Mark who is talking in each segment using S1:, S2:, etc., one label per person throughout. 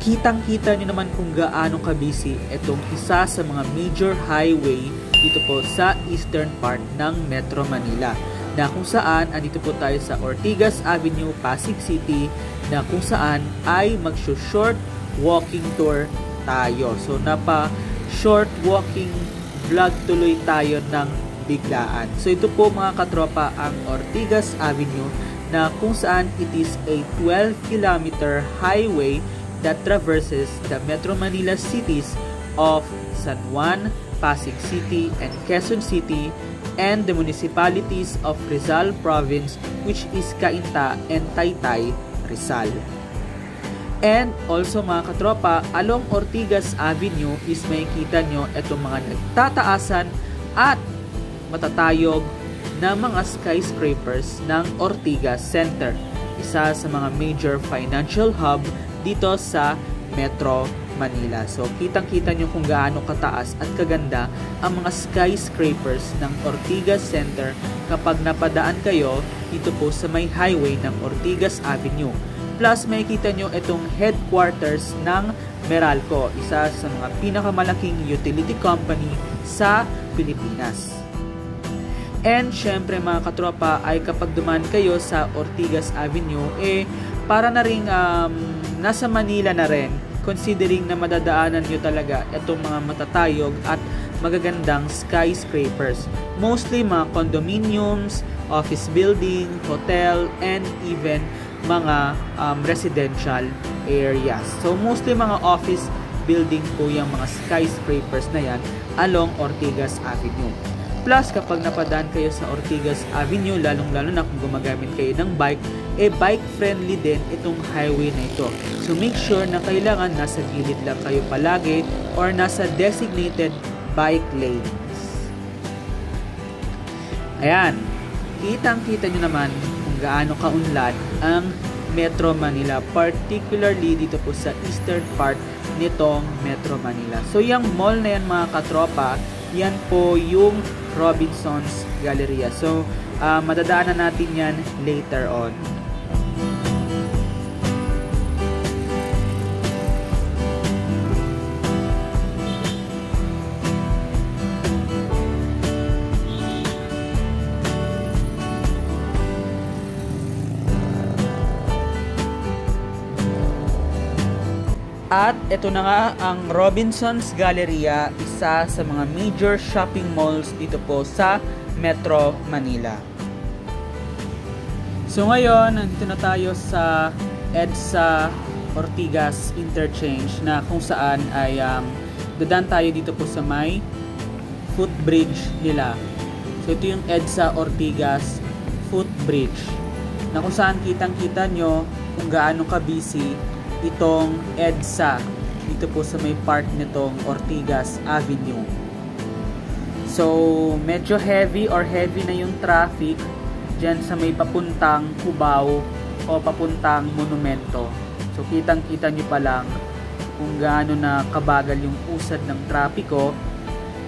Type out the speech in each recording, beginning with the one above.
S1: Kitang-kita nyo naman kung gaano ka-busy itong isa sa mga major highway dito po sa eastern part ng Metro Manila, na kung saan andito po tayo sa Ortigas Avenue, Pasig City, na kung saan ay mag-short walking tour tayo. So short walking vlog tuloy tayo ng biglaan. So ito po mga katropa ang Ortigas Avenue, na kung saan it is a 12-kilometer highway that traverses the Metro Manila cities of San Juan, Pasig City, and Quezon City, and the municipalities of Rizal Province, which is Cainta and Taytay, Rizal. And also mga katropa, along Ortigas Avenue is makikita nyo itong mga nagtataasan at matatayog na mga skyscrapers ng Ortigas Center, isa sa mga major financial hub dito sa Metro Manila. So kitang-kita nyo kung gaano kataas at kaganda ang mga skyscrapers ng Ortigas Center kapag napadaan kayo dito po sa may highway ng Ortigas Avenue. Plus makikita nyo itong headquarters ng Meralco, isa sa mga pinakamalaking utility company sa Pilipinas. And syempre mga katropa, ay kapag dumaan kayo sa Ortigas Avenue, para na ring nasa Manila na rin, considering na madadaanan nyo talaga itong mga matatayog at magagandang skyscrapers. Mostly mga condominiums, office building, hotel, and even mga residential areas. So mostly mga office building po yung mga skyscrapers na yan along Ortigas Avenue. Plus, kapag napadaan kayo sa Ortigas Avenue, lalong-lalo na kung gumagamit kayo ng bike, bike-friendly din itong highway na ito. So, make sure na kailangan nasa gilid lang kayo palagi or nasa designated bike lanes. Ayan, kitang-kita nyo naman kung gaano kaunlad ang Metro Manila, particularly dito po sa eastern part nitong Metro Manila. So, yung mall na yan mga katropa, yan po yung Robinson's Galleria. So, madadaanan natin yan later on. At ito na nga ang Robinson's Galleria, isa sa mga major shopping malls dito po sa Metro Manila. So ngayon, nandito na tayo sa EDSA Ortigas Interchange, na kung saan ay dadaan tayo dito po sa may footbridge nila. So ito yung EDSA Ortigas footbridge, na kung saan kitang-kita nyo kung gaano ka-busy itong EDSA dito po sa may part nitong Ortigas Avenue. So medyo heavy na yung traffic dyan sa may papuntang Cubao o papuntang Monumento. So kitang-kita nyo pa lang kung gaano na kabagal yung usad ng trapiko.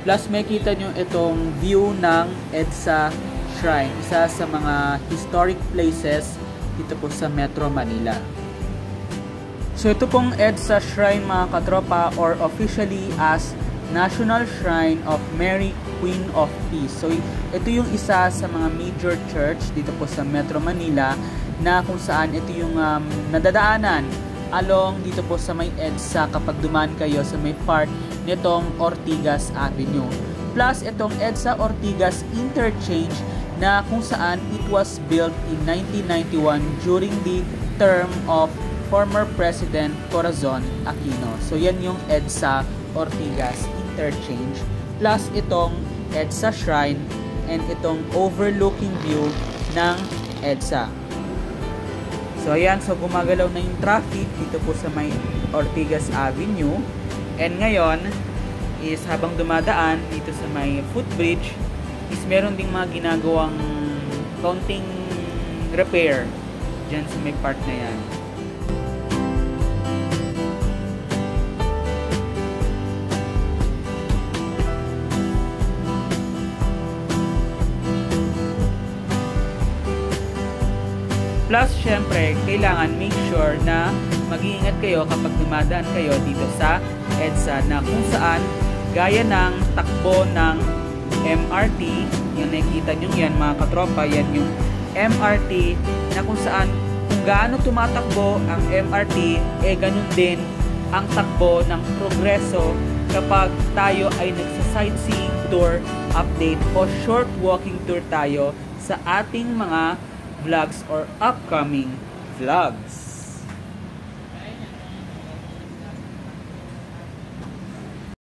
S1: Plus may kita nyo itong view ng EDSA Shrine, isa sa mga historic places dito po sa Metro Manila. So ito pong EDSA Shrine mga katropa, or officially as National Shrine of Mary, Queen of Peace. So ito yung isa sa mga major church dito po sa Metro Manila, na kung saan ito yung nadadaanan along dito po sa may EDSA kapag dumaan kayo sa may part nitong Ortigas Avenue. Plus itong EDSA Ortigas Interchange, na kung saan it was built in 1991 during the term of former President Corazon Aquino. So yan yung EDSA Ortigas Interchange, plus itong EDSA Shrine and itong overlooking view ng EDSA. So ayan, so gumagalaw na yung traffic dito po sa may Ortigas Avenue. And ngayon is habang dumadaan dito sa may footbridge is meron ding mga ginagawang counting repair dyan sa may part na yan. Plus, syempre, kailangan make sure na mag-iingat kayo kapag dumadaan kayo dito sa EDSA na kung saan gaya ng takbo ng MRT, yung nakikita nyo yan mga katropa, yan yung MRT na kung saan kung gaano tumatakbo ang MRT, ganun din ang takbo ng progreso kapag tayo ay nagsa-sightseeing tour update o short walking tour tayo sa ating mga vlogs or upcoming vlogs.